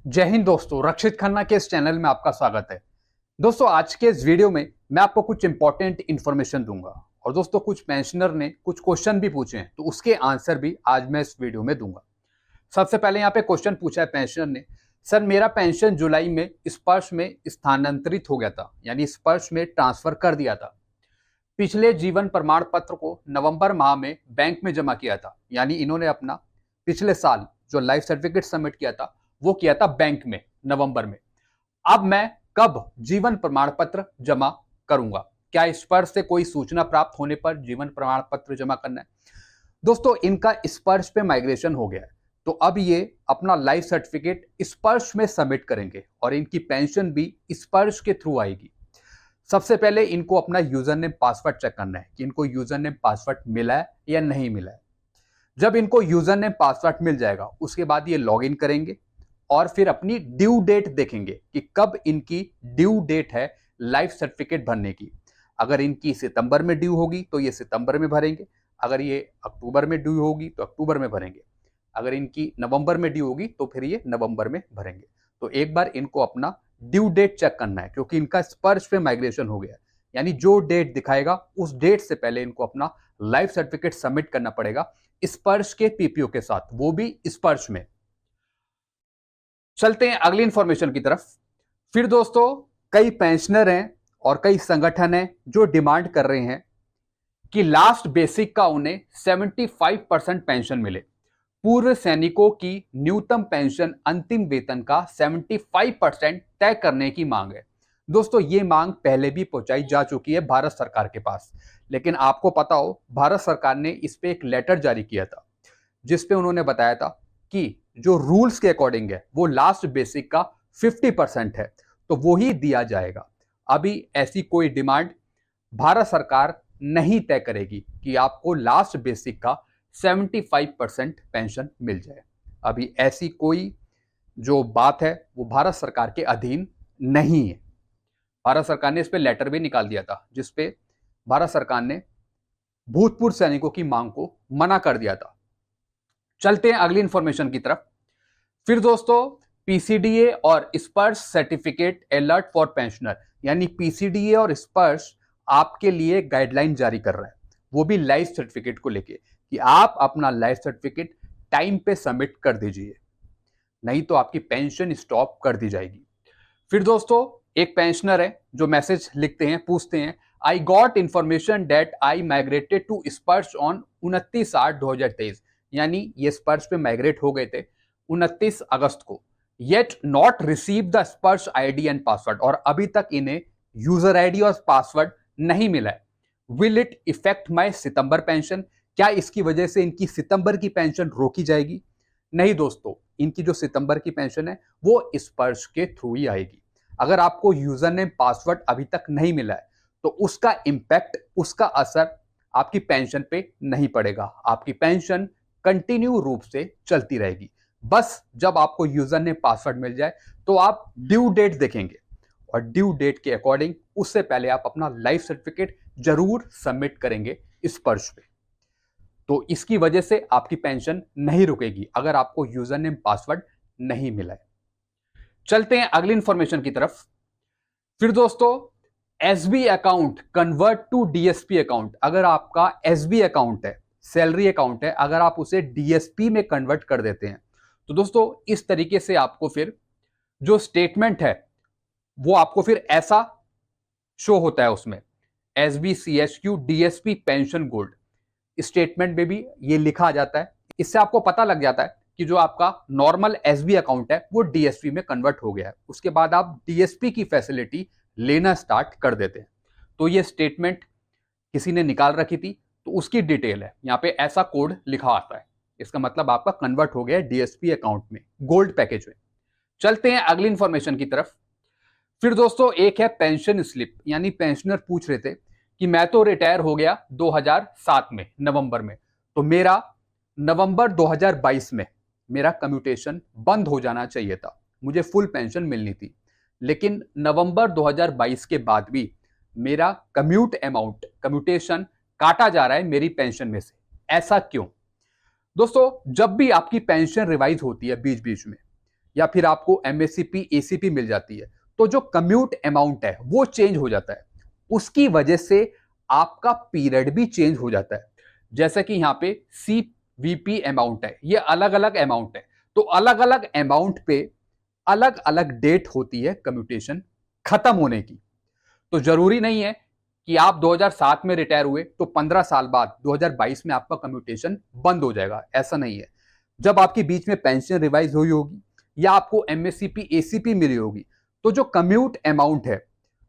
जय हिंद दोस्तों, रक्षित खन्ना के इस चैनल में आपका स्वागत है। दोस्तों, आज के इस वीडियो में मैं आपको कुछ इंपॉर्टेंट इंफॉर्मेशन दूंगा और दोस्तों कुछ पेंशनर ने कुछ क्वेश्चन भी पूछे हैं, तो उसके आंसर भी आज मैं इस वीडियो में दूंगा। सबसे पहले यहाँ पे क्वेश्चन पूछा है पेंशनर ने, सर मेरा पेंशन जुलाई में स्पर्श में स्थानांतरित हो गया था, यानी स्पर्श में ट्रांसफर कर दिया था। पिछले जीवन प्रमाण पत्र को नवंबर माह में बैंक में जमा किया था, यानी इन्होंने अपना पिछले साल जो लाइफ सर्टिफिकेट सबमिट किया था वो किया था बैंक में नवंबर में। अब मैं कब जीवन प्रमाण पत्र जमा करूंगा? क्या स्पर्श से कोई सूचना प्राप्त होने पर जीवन प्रमाण पत्र जमा करना है? दोस्तों, इनका स्पर्श पे माइग्रेशन हो गया है, तो अब ये अपना लाइफ सर्टिफिकेट स्पर्श में सबमिट करेंगे और इनकी पेंशन भी स्पर्श के थ्रू आएगी। सबसे पहले इनको अपना यूजर नेम पासवर्ड चेक करना है कि इनको यूजर नेम पासवर्ड मिला है या नहीं मिला है। जब इनको यूजर नेम पासवर्ड मिल जाएगा उसके बाद ये लॉग इन करेंगे और फिर अपनी ड्यू डेट देखेंगे कि कब इनकी ड्यू डेट है लाइफ सर्टिफिकेट भरने की। अगर इनकी सितंबर में ड्यू होगी तो ये सितंबर में भरेंगे, अगर ये अक्टूबर में ड्यू होगी तो अक्टूबर में भरेंगे, अगर इनकी नवंबर में ड्यू होगी तो फिर ये नवंबर में भरेंगे। तो एक बार इनको अपना ड्यू डेट चेक करना है क्योंकि इनका स्पर्श पे माइग्रेशन हो गया है, यानी जो डेट दिखाएगा उस डेट से पहले इनको अपना लाइफ सर्टिफिकेट सबमिट करना पड़ेगा स्पर्श के पीपीओ के साथ, वो भी स्पर्श में। चलते हैं अगली इंफॉर्मेशन की तरफ। फिर दोस्तों, कई पेंशनर हैं और कई संगठन हैं जो डिमांड कर रहे हैं कि लास्ट बेसिक का उन्हें 75% पेंशन मिले। पूर्व सैनिकों की न्यूनतम पेंशन अंतिम वेतन का 75% तय करने की मांग है। दोस्तों, ये मांग पहले भी पहुंचाई जा चुकी है भारत सरकार के पास, लेकिन आपको पता हो भारत सरकार ने इस पे एक लेटर जारी किया था जिसपे उन्होंने बताया था कि जो रूल्स के अकॉर्डिंग है वो लास्ट बेसिक का 50% है, तो वो ही दिया जाएगा। अभी ऐसी कोई डिमांड भारत सरकार नहीं तय करेगी कि आपको लास्ट बेसिक का 75% पेंशन मिल जाए। अभी ऐसी कोई जो बात है वो भारत सरकार के अधीन नहीं है। भारत सरकार ने इस पे लेटर भी निकाल दिया था जिसपे भारत सरकार ने भूतपूर्व सैनिकों की मांग को मना कर दिया था। चलते हैं अगली इंफॉर्मेशन की तरफ। फिर दोस्तों, पीसीडीए और स्पर्श सर्टिफिकेट अलर्ट फॉर पेंशनर, यानी पीसीडीए और स्पर्श आपके लिए गाइडलाइन जारी कर रहा है, वो भी लाइफ सर्टिफिकेट को लेके कि आप अपना लाइफ सर्टिफिकेट टाइम पे सबमिट कर दीजिए, नहीं तो आपकी पेंशन स्टॉप कर दी जाएगी। फिर दोस्तों, एक पेंशनर है जो मैसेज लिखते हैं, पूछते हैं, I got information that I migrated to Sparsh on 29/8/2023, यानी ये स्पर्श पे माइग्रेट हो गए थे 29 अगस्त को, येट नॉट रिसीव द स्पर्श आईडी एंड पासवर्ड, और अभी तक इन्हें यूजर आईडी और पासवर्ड नहीं मिला है। Will it effect my September pension, क्या इसकी वजह से इनकी सितंबर की पेंशन रोकी जाएगी? नहीं दोस्तों, इनकी जो सितंबर की पेंशन है वो स्पर्श के थ्रू ही आएगी। अगर आपको यूजर नेम पासवर्ड अभी तक नहीं मिला है तो उसका इंपैक्ट, उसका असर आपकी पेंशन पे नहीं पड़ेगा, आपकी पेंशन कंटिन्यू रूप से चलती रहेगी। बस जब आपको यूजर नेम पासवर्ड मिल जाए तो आप ड्यू डेट देखेंगे और ड्यू डेट के अकॉर्डिंग उससे पहले आप अपना लाइफ सर्टिफिकेट जरूर सबमिट करेंगे स्पर्श पे, तो इसकी वजह से आपकी पेंशन नहीं रुकेगी अगर आपको यूजर नेम पासवर्ड नहीं मिला है। चलते हैं अगली इंफॉर्मेशन की तरफ। फिर दोस्तों, SB account convert to DSP account, अगर आपका एसबी अकाउंट है, सैलरी अकाउंट है, अगर आप उसे डीएसपी में कन्वर्ट कर देते हैं तो दोस्तों इस तरीके से आपको फिर जो स्टेटमेंट है वो आपको फिर ऐसा शो होता है, उसमें SBCHQ DSP pension gold statement में भी ये लिखा आ जाता है। इससे आपको पता लग जाता है कि जो आपका नॉर्मल एसबी अकाउंट है वो डीएसपी में कन्वर्ट हो गया है, उसके बाद आप डीएसपी की फैसिलिटी लेना स्टार्ट कर देते हैं। तो ये स्टेटमेंट किसी ने निकाल रखी थी तो उसकी डिटेल है, यहाँ पे ऐसा कोड लिखा आता है, इसका मतलब आपका कन्वर्ट हो गया है डीएसपी अकाउंट में, गोल्ड पैकेज में। चलते हैं अगली इंफॉर्मेशन की तरफ। फिर दोस्तों, एक है पेंशन स्लिप, यानी पेंशनर पूछ रहे थे कि मैं तो रिटायर हो गया 2007 में नवंबर में, तो मेरा नवंबर 2022 में मेरा कम्यूटेशन बंद हो जाना चाहिए था, मुझे फुल पेंशन मिलनी थी, लेकिन नवंबर 2022 के बाद भी मेरा कम्यूटेशन काटा जा रहा है मेरी पेंशन में से, ऐसा क्यों? दोस्तों, जब भी आपकी पेंशन रिवाइज होती है बीच बीच में, या फिर आपको एमएससीपी एसीपी मिल जाती है, तो जो कम्यूट अमाउंट है वो चेंज हो जाता है। उसकी वजह से आपका पीरियड भी चेंज हो जाता है। जैसे कि यहां पे सीवीपी अमाउंट है, ये अलग अलग अमाउंट है, तो अलग अलग अमाउंट पे अलग अलग डेट होती है कम्यूटेशन खत्म होने की। तो जरूरी नहीं है कि आप 2007 में रिटायर हुए तो 15 साल बाद 2022 में आपका कम्यूटेशन बंद हो जाएगा, ऐसा नहीं है। जब आपकी बीच में पेंशन रिवाइज हुई होगी या आपको एमएससीपी एसीपी मिली होगी, तो जो कम्यूट अमाउंट है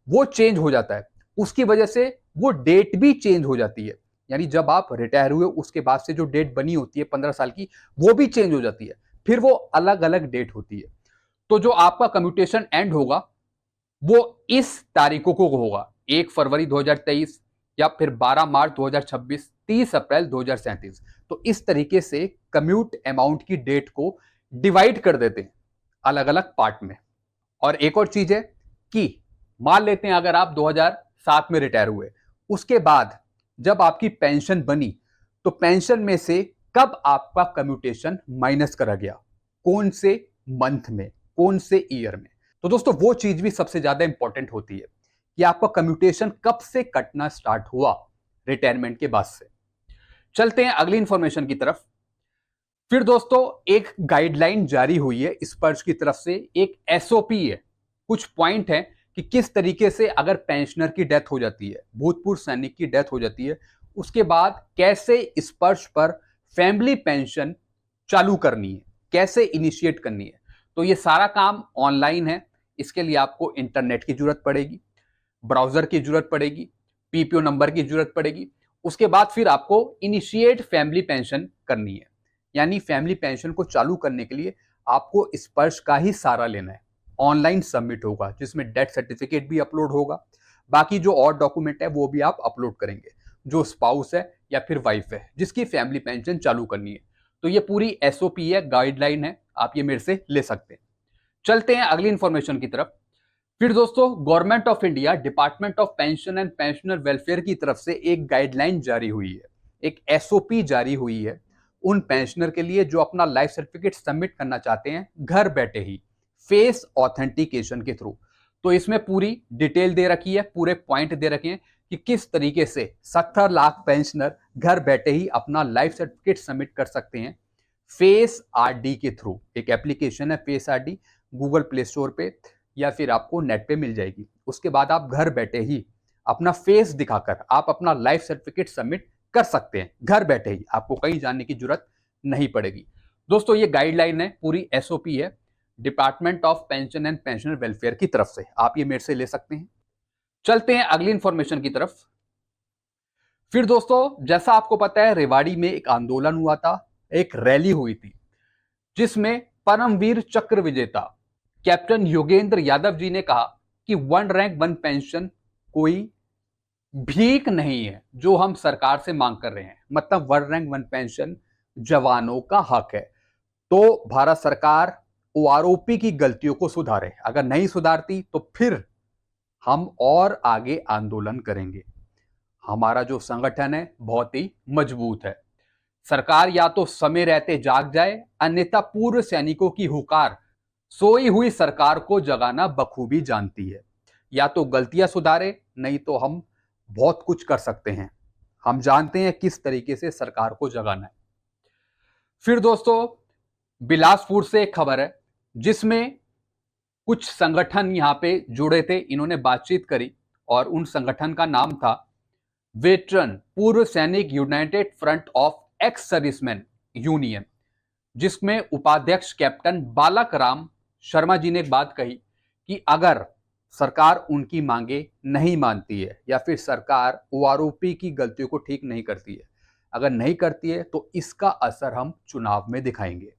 वो चेंज हो जाता है। उसकी वजह से वो डेट भी चेंज हो जाती है। यानी जब आप रिटायर हुए उसके बाद से जो डेट बनी होती है 15 साल की, वो भी चेंज हो जाती है, फिर वो अलग अलग डेट होती है। तो जो आपका कम्यूटेशन एंड होगा वो इस तारीखों को होगा, 1 फरवरी 2023 या फिर 12 मार्च 2026, 30 अप्रैल 2037। तो इस तरीके से कम्यूट अमाउंट की डेट को डिवाइड कर देते हैं अलग अलग पार्ट में। और एक और चीज है कि मान लेते हैं अगर आप 2007 में रिटायर हुए, उसके बाद जब आपकी पेंशन बनी, तो पेंशन में से कब आपका कम्यूटेशन माइनस करा गया, कौन से मंथ में, कौन से ईयर में। तो दोस्तों वो चीज भी सबसे ज्यादा इंपॉर्टेंट होती है कि आपका कम्यूटेशन कब से कटना स्टार्ट हुआ रिटायरमेंट के बाद से। चलते हैं अगली इंफॉर्मेशन की तरफ। फिर दोस्तों एक गाइडलाइन जारी हुई है स्पर्श की तरफ से, एक एसओपी है, कुछ पॉइंट है कि किस तरीके से अगर पेंशनर की डेथ हो जाती है, भूतपूर्व सैनिक की डेथ हो जाती है, उसके बाद कैसे स्पर्श पर फैमिली पेंशन चालू करनी है, कैसे इनिशिएट करनी है। तो ये सारा काम ऑनलाइन है, इसके लिए आपको इंटरनेट की जरूरत पड़ेगी, ब्राउजर की जरूरत पड़ेगी, पीपीओ नंबर की जरूरत पड़ेगी। उसके बाद फिर आपको इनिशिएट फैमिली पेंशन करनी है। यानी फैमिली पेंशन को चालू करने के लिए आपको स्पर्श का ही सहारा लेना है। ऑनलाइन सबमिट होगा जिसमें डेथ सर्टिफिकेट भी अपलोड होगा, बाकी जो और डॉक्यूमेंट है वो भी आप अपलोड करेंगे, जो स्पाउस है या फिर वाइफ है जिसकी फैमिली पेंशन चालू करनी है। तो ये पूरी एसओपी है, गाइडलाइन है, आप ये मेरे से ले सकते हैं। चलते हैं अगली इंफॉर्मेशन की तरफ। फिर दोस्तों government of India department of pension and pensioner welfare की तरफ से एक गाइडलाइन जारी हुई है, एक एसओपी जारी हुई है उन पेंशनर के लिए जो अपना लाइफ सर्टिफिकेट सबमिट करना चाहते हैं घर बैठे ही फेस ऑथेंटिकेशन के थ्रू। तो इसमें पूरी डिटेल दे रखी है, पूरे पॉइंट दे रखे हैं कि किस तरीके से 70 लाख पेंशनर घर बैठे ही अपना लाइफ सर्टिफिकेट सबमिट कर सकते हैं फेस आरडी के थ्रू। एक एप्लीकेशन है face RD, Google play store पे या फिर आपको नेट पे मिल जाएगी। उसके बाद आप घर बैठे ही अपना फेस दिखाकर आप अपना लाइफ सर्टिफिकेट सबमिट कर सकते हैं घर बैठे ही, आपको कहीं जाने की जरूरत नहीं पड़ेगी। दोस्तों ये गाइडलाइन है, पूरी एसओपी है department of pension and pensioner welfare की तरफ से, आप ये मेरे से ले सकते हैं। चलते हैं अगली इंफॉर्मेशन की तरफ। फिर दोस्तों जैसा आपको पता है रेवाड़ी में एक आंदोलन हुआ था, एक रैली हुई थी जिसमें परमवीर चक्र विजेता कैप्टन योगेंद्र यादव जी ने कहा कि 1 रैंक 1 पेंशन कोई भीख नहीं है जो हम सरकार से मांग कर रहे हैं, मतलब 1 रैंक 1 पेंशन जवानों का हक है। तो भारत सरकार ओआरओपी की गलतियों को सुधारे, अगर नहीं सुधारती तो फिर हम और आगे आंदोलन करेंगे। हमारा जो संगठन है बहुत ही मजबूत है। सरकार या तो समय रहते जाग जाए, अन्यथा पूर्व सैनिकों की हुकार सोई हुई सरकार को जगाना बखूबी जानती है। या तो गलतियां सुधारे, नहीं तो हम बहुत कुछ कर सकते हैं। हम जानते हैं किस तरीके से सरकार को जगाना है। फिर दोस्तों बिलासपुर से एक खबर है जिसमें कुछ संगठन यहां पे जुड़े थे, इन्होंने बातचीत करी और उन संगठन का नाम था वेटरन पूर्व सैनिक United front of ex serviceman union, जिसमें उपाध्यक्ष कैप्टन बालक राम शर्मा जी ने एक बात कही कि अगर सरकार उनकी मांगे नहीं मानती है या फिर सरकार ओआरओपी की गलतियों को ठीक नहीं करती है, अगर नहीं करती है तो इसका असर हम चुनाव में दिखाएंगे।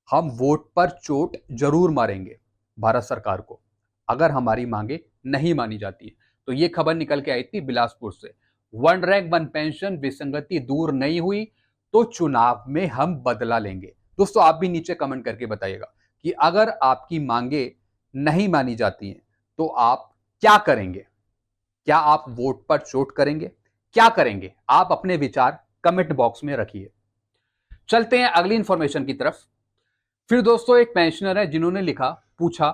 हम वोट पर चोट जरूर मारेंगे भारत सरकार को अगर हमारी मांगे नहीं मानी जाती है। तो ये खबर निकल के आई थी बिलासपुर से। 1 रैंक 1 पेंशन विसंगति दूर नहीं हुई तो चुनाव में हम बदला लेंगे। दोस्तों आप भी नीचे कमेंट करके बताइएगा कि अगर आपकी मांगे नहीं मानी जाती हैं तो आप क्या करेंगे, क्या आप वोट पर चोट करेंगे, क्या करेंगे, आप अपने विचार कमेंट बॉक्स में रखिए। चलते हैं अगली इंफॉर्मेशन की तरफ। फिर दोस्तों एक पेंशनर है जिन्होंने लिखा, पूछा,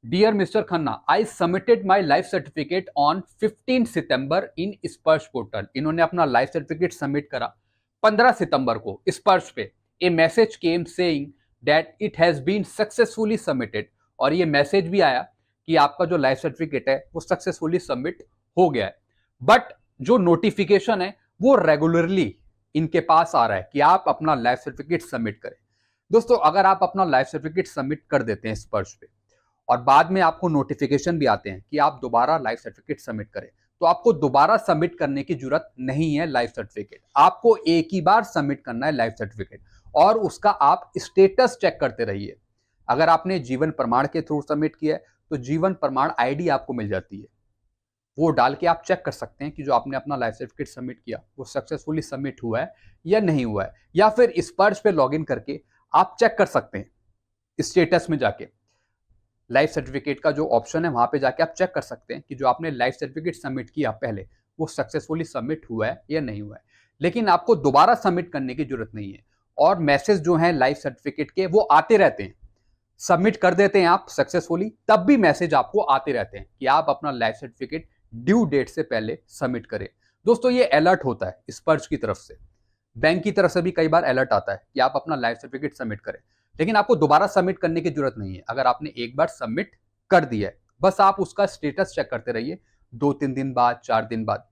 dear mister Khanna, I submitted my life certificate on 15 September in Sparsh portal. इन्होंने अपना लाइफ सर्टिफिकेट सबमिट करा 15 सितंबर को स्पर्श पे। A message came saying that it has been successfully submitted, और ये मैसेज भी आया कि आपका जो लाइफ सर्टिफिकेट है वो सक्सेसफुली सबमिट हो गया है। बट जो नोटिफिकेशन है वो रेगुलरली इनके पास आ रहा है कि आप अपना लाइफ सर्टिफिकेट सबमिट करें। दोस्तों अगर आप अपना लाइफ सर्टिफिकेट सबमिट कर देते हैं स्पर्श पे और बाद में आपको नोटिफिकेशन भी आते हैं कि आप दोबारा लाइफ सर्टिफिकेट सबमिट करें, तो आपको दोबारा सबमिट करने की जरूरत नहीं है लाइफ सर्टिफिकेट। आपको एक ही बार सबमिट करना है लाइफ सर्टिफिकेट और उसका आप स्टेटस चेक करते रहिए। अगर आपने जीवन प्रमाण के थ्रू सबमिट किया है तो जीवन प्रमाण आईडी आपको मिल जाती है, वो डाल के आप चेक कर सकते हैं कि जो आपने अपना लाइफ सर्टिफिकेट सबमिट किया वो सक्सेसफुली सबमिट हुआ है या नहीं हुआ है। या फिर स्पर्श पे लॉगिन करके आप चेक कर सकते हैं, स्टेटस में जाके लाइफ सर्टिफिकेट का जो ऑप्शन है वहां पे जाके आप चेक कर सकते हैं कि जो आपने लाइफ सर्टिफिकेट सबमिट किया पहले वो सक्सेसफुली सबमिट हुआ है या नहीं हुआ है। लेकिन आपको दोबारा सबमिट करने की जरूरत नहीं है, और मैसेज जो है लाइफ सर्टिफिकेट के वो आते रहते हैं। सबमिट कर देते हैं आप सक्सेसफुली, तब भी मैसेज आपको आते रहते हैं कि आप अपना लाइफ सर्टिफिकेट ड्यू डेट से पहले सबमिट करें। दोस्तों ये अलर्ट होता है स्पर्श की तरफ से, बैंक की तरफ से भी कई बार अलर्ट आता है कि आप अपना लाइफ सर्टिफिकेट सबमिट करें, लेकिन आपको दोबारा सबमिट करने की जरूरत नहीं है। अगर आपने एक बार सबमिट कर दिया है, बस आप उसका स्टेटस चेक करते रहिए 2-3 दिन बाद, 4 दिन बाद,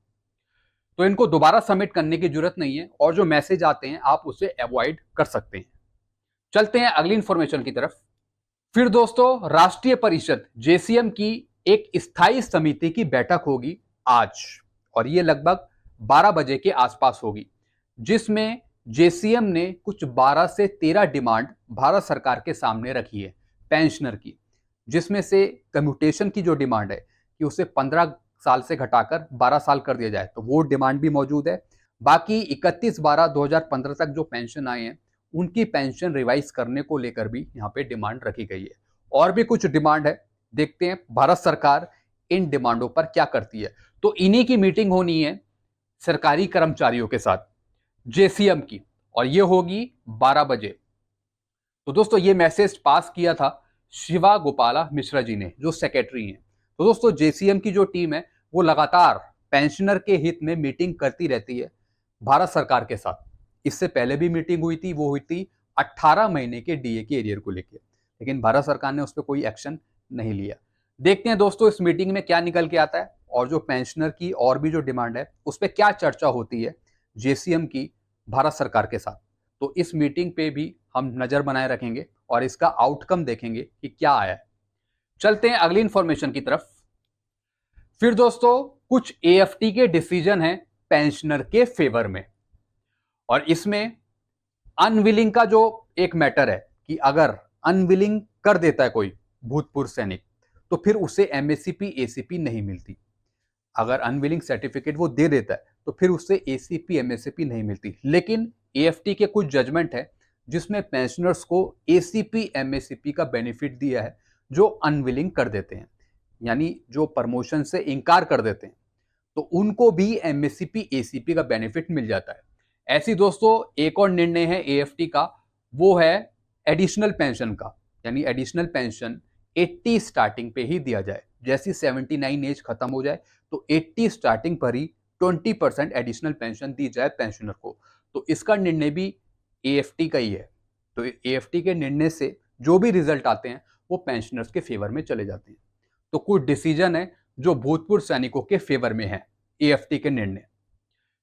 तो इनको दोबारा सबमिट करने की जरूरत नहीं है और जो मैसेज आते हैं आप उसे अवॉइड कर सकते हैं। चलते हैं अगली इंफॉर्मेशन की तरफ। फिर दोस्तों राष्ट्रीय परिषद जेसीएम की एक स्थायी समिति की बैठक होगी आज, और ये लगभग 12 बजे के आसपास होगी, जिसमें जेसीएम ने कुछ 12 से 13 डिमांड भारत सरकार के सामने रखी है पेंशनर की, जिसमें से कम्यूटेशन की जो डिमांड है कि उसे 15 साल से घटाकर 12 साल कर दिया जाए, तो वो डिमांड भी मौजूद है। बाकी 31/12/2015 तक जो पेंशन आए हैं उनकी पेंशन रिवाइज करने को लेकर भी यहाँ पे डिमांड रखी गई है। और भी कुछ डिमांड है, देखते हैं भारत सरकार इन डिमांडों पर क्या करती है। तो इन्हीं की मीटिंग होनी है सरकारी कर्मचारियों के साथ जेसीएम की, और ये होगी 12 बजे। तो दोस्तों ये मैसेज पास किया था शिवा गोपाला मिश्रा जी ने, जो सेक्रेटरी हैं। तो दोस्तों जेसीएम की जो टीम है वो लगातार पेंशनर के हित में मीटिंग करती रहती है भारत सरकार के साथ। इससे पहले भी मीटिंग हुई थी, वो हुई थी 18 महीने के डीए के एरियर को लेकर, लेकिन भारत सरकार ने उस पर कोई एक्शन नहीं लिया। देखते हैं दोस्तों इस मीटिंग में क्या निकल के आता है और जो पेंशनर की और भी जो डिमांड है उस पर क्या चर्चा होती है जेसीएम की भारत सरकार के साथ। तो इस मीटिंग पे भी हम नजर बनाए रखेंगे और इसका आउटकम देखेंगे कि क्या आया है। चलते हैं अगली इंफॉर्मेशन की तरफ। फिर दोस्तों कुछ एएफटी के डिसीजन हैं पेंशनर के फेवर में, और इसमें अनविलिंग का जो एक मैटर है कि अगर अनविलिंग कर देता है कोई भूतपूर्व सैनिक तो फिर उसे एमएससीपी एसीपी नहीं मिलती। अगर अनविलिंग सर्टिफिकेट वो दे देता है तो फिर उससे एसीपी एमएससीपी नहीं मिलती। लेकिन एएफटी के कुछ जजमेंट है जिसमें पेंशनर्स को एसीपी एमएससीपी का बेनिफिट दिया है जो अनविलिंग कर देते हैं, यानी जो प्रमोशन से इनकार कर देते हैं तो उनको भी एमएससीपी एसीपी का बेनिफिट मिल जाता है। ऐसी दोस्तों एक और निर्णय है एएफटी का, वो है एडिशनल पेंशन का, यानी एडिशनल पेंशन 80 स्टार्टिंग पे ही दिया जाए। जैसी 79 एज खत्म हो जाए तो 80 स्टार्टिंग पर ही 20% एडिशनल पेंशन दी जाए पेंशनर को। तो इसका निर्णय भी एएफटी का ही है। तो एएफटी के निर्णय से जो भी रिजल्ट आते हैं वो पेंशनर्स के फेवर में चले जाते हैं। तो कुछ डिसीजन है जो भूतपूर्व सैनिकों के फेवर में है एएफटी के निर्णय।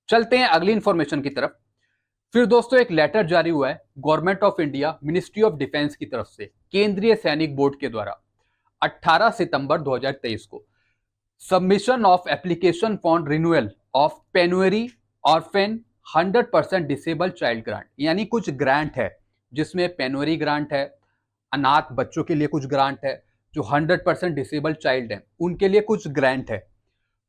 चलते हैं अगली इंफॉर्मेशन की तरफ। फिर दोस्तों एक लेटर जारी हुआ है government of India ministry of defence की तरफ से केंद्रीय सैनिक बोर्ड के द्वारा 18 सितंबर 2023 को submission of application for renewal of penury orphan 100% disable child grant, यानी कुछ ग्रांट है जिसमें पेन्युअरी ग्रांट है, अनाथ बच्चों के लिए कुछ ग्रांट है, जो 100% डिसेबल चाइल्ड है उनके लिए कुछ ग्रांट है।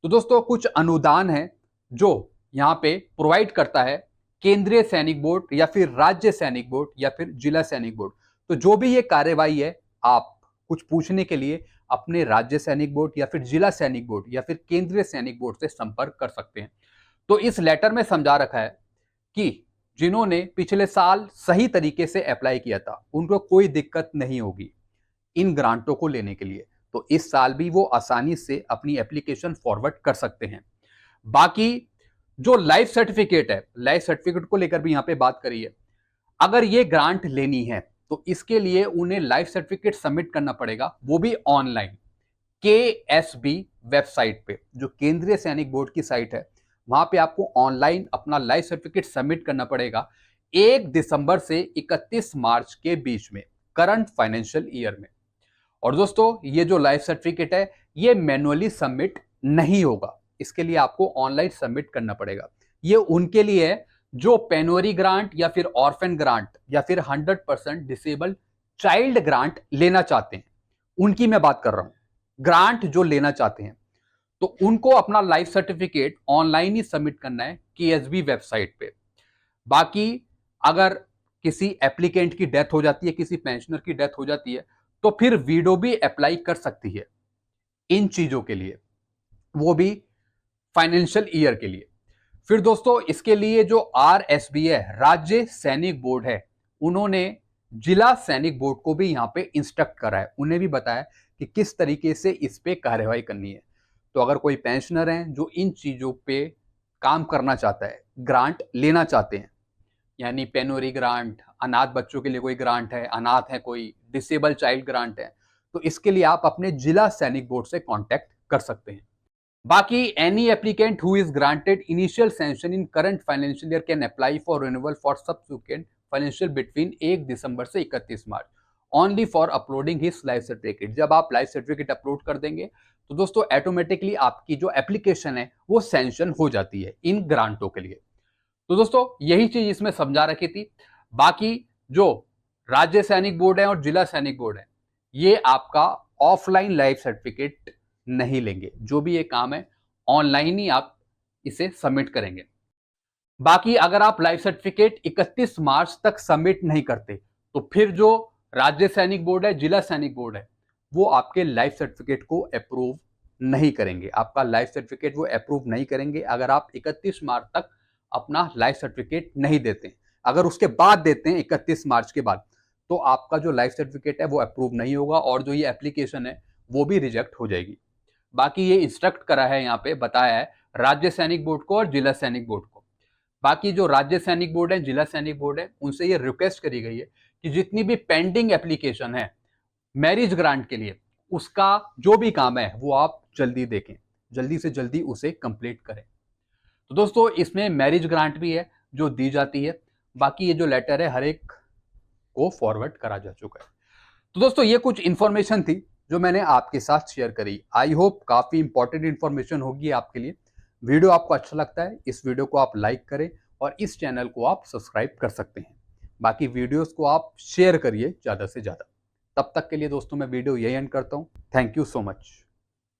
तो दोस्तों कुछ अनुदान है जो यहाँ पे प्रोवाइड करता है केंद्रीय सैनिक बोर्ड या फिर राज्य सैनिक बोर्ड या फिर जिला सैनिक बोर्ड। तो जो भी ये कार्यवाही है आप कुछ पूछने के लिए अपने राज्य सैनिक बोर्ड या फिर जिला सैनिक बोर्ड या फिर केंद्रीय सैनिक बोर्ड से संपर्क कर सकते हैं। तो इस लेटर में समझा रखा है कि जिन्होंने पिछले साल सही तरीके से अप्लाई किया था, उनको कोई दिक्कत नहीं होगी इन ग्रांटों को लेने के लिए। तो इस साल भी वो आसानी से अपनी एप्लीकेशन फॉरवर्ड कर सकते हैं। बाकी जो लाइफ सर्टिफिकेट है, लाइफ सर्टिफिकेट को लेकर भी यहां पे बात करी है। अगर ये ग्रांट लेनी है तो इसके लिए उन्हें लाइफ सर्टिफिकेट सबमिट करना पड़ेगा, वो भी ऑनलाइन KSB वेबसाइट पे, जो केंद्रीय सैनिक बोर्ड की साइट है। वहां पे आपको ऑनलाइन अपना लाइफ सर्टिफिकेट सबमिट करना पड़ेगा 1 दिसंबर से 31 मार्च के बीच में, करंट फाइनेंशियल ईयर में। और दोस्तों ये जो लाइफ सर्टिफिकेट है ये मैनुअली सबमिट नहीं होगा, इसके लिए आपको ऑनलाइन सबमिट करना पड़ेगा। ये उनके लिए है जो पेनोरी ग्रांट या फिर ऑर्फन ग्रांट या फिर 100% डिसेबल चाइल्ड ग्रांट लेना चाहते हैं, उनकी मैं बात कर रहा हूं। ग्रांट जो लेना चाहते हैं तो उनको अपना लाइफ सर्टिफिकेट ऑनलाइन ही सबमिट करना है KSB वेबसाइट पे। बाकी अगर किसी एप्लीकेंट की डेथ हो जाती है, किसी पेंशनर की डेथ हो जाती है, तो फिर वीडो भी अप्लाई कर सकती है इन चीजों के लिए, वो भी फाइनेंशियल ईयर के लिए। फिर दोस्तों इसके लिए जो RSB है, राज्य सैनिक बोर्ड है, उन्होंने जिला सैनिक बोर्ड को भी यहां पे इंस्ट्रक्ट करा है, उन्हें भी बताया कि किस तरीके से इस पे कार्यवाही करनी है। तो अगर कोई पेंशनर है जो इन चीजों पे काम करना चाहता है, ग्रांट लेना चाहते हैं, यानी पेनोरी ग्रांट, अनाथ बच्चों के लिए कोई ग्रांट है, अनाथ है कोई, डिसेबल चाइल्ड ग्रांट है, तो इसके लिए आप अपने जिला सैनिक बोर्ड से कांटेक्ट कर सकते हैं। बाकी any applicant who is granted initial sanction in current financial year can apply for renewal for subsequent financial between 1 दिसंबर से 31 March only for uploading his life certificate. जब आप लाइफ सर्टिफिकेट अपलोड कर देंगे तो दोस्तों ऑटोमेटिकली आपकी जो एप्लीकेशन है वो सैंक्शन हो जाती है इन ग्रांटों के लिए। तो दोस्तों यही चीज इसमें समझा रखी थी। बाकी जो राज्य सैनिक बोर्ड है और जिला सैनिक बोर्ड है, ये आपका ऑफलाइन लाइफ सर्टिफिकेट नहीं लेंगे, जो भी ये काम है ऑनलाइन ही आप इसे सबमिट करेंगे। बाकी अगर आप लाइफ सर्टिफिकेट 31 मार्च तक सबमिट नहीं करते तो फिर जो राज्य सैनिक बोर्ड है, जिला सैनिक बोर्ड है, वो आपके लाइफ सर्टिफिकेट को अप्रूव नहीं करेंगे, आपका लाइफ सर्टिफिकेट वो अप्रूव नहीं करेंगे अगर आप 31 मार्च तक अपना लाइफ सर्टिफिकेट नहीं देते हैं। अगर उसके बाद देते हैं 31 मार्च के बाद, तो आपका जो लाइफ सर्टिफिकेट है वो अप्रूव नहीं होगा और जो ये एप्लीकेशन है वो भी रिजेक्ट हो जाएगी। बाकी ये इंस्ट्रक्ट करा है, यहाँ पे बताया है राज्य सैनिक बोर्ड को और जिला सैनिक बोर्ड को। बाकी जो राज्य सैनिक बोर्ड है, जिला सैनिक बोर्ड है, उनसे ये रिक्वेस्ट करी गई है कि जितनी भी पेंडिंग एप्लीकेशन है मैरिज ग्रांट के लिए, उसका जो भी काम है वो आप जल्दी देखें, जल्दी से जल्दी उसे कंप्लीट करें। तो दोस्तों इसमें मैरिज ग्रांट भी है जो दी जाती है। बाकी ये जो लेटर है हर एक को फॉरवर्ड करा जा चुका है। तो दोस्तों ये कुछ इंफॉर्मेशन थी जो मैंने आपके साथ शेयर करी। आई होप काफी इंपॉर्टेंट इंफॉर्मेशन होगी आपके लिए। वीडियो आपको अच्छा लगता है, इस वीडियो को आप लाइक करें और इस चैनल को आप सब्सक्राइब कर सकते हैं। बाकी वीडियोस को आप शेयर करिए ज़्यादा से ज़्यादा। तब तक के लिए दोस्तों मैं वीडियो यही एंड करता हूँ। Thank you so much.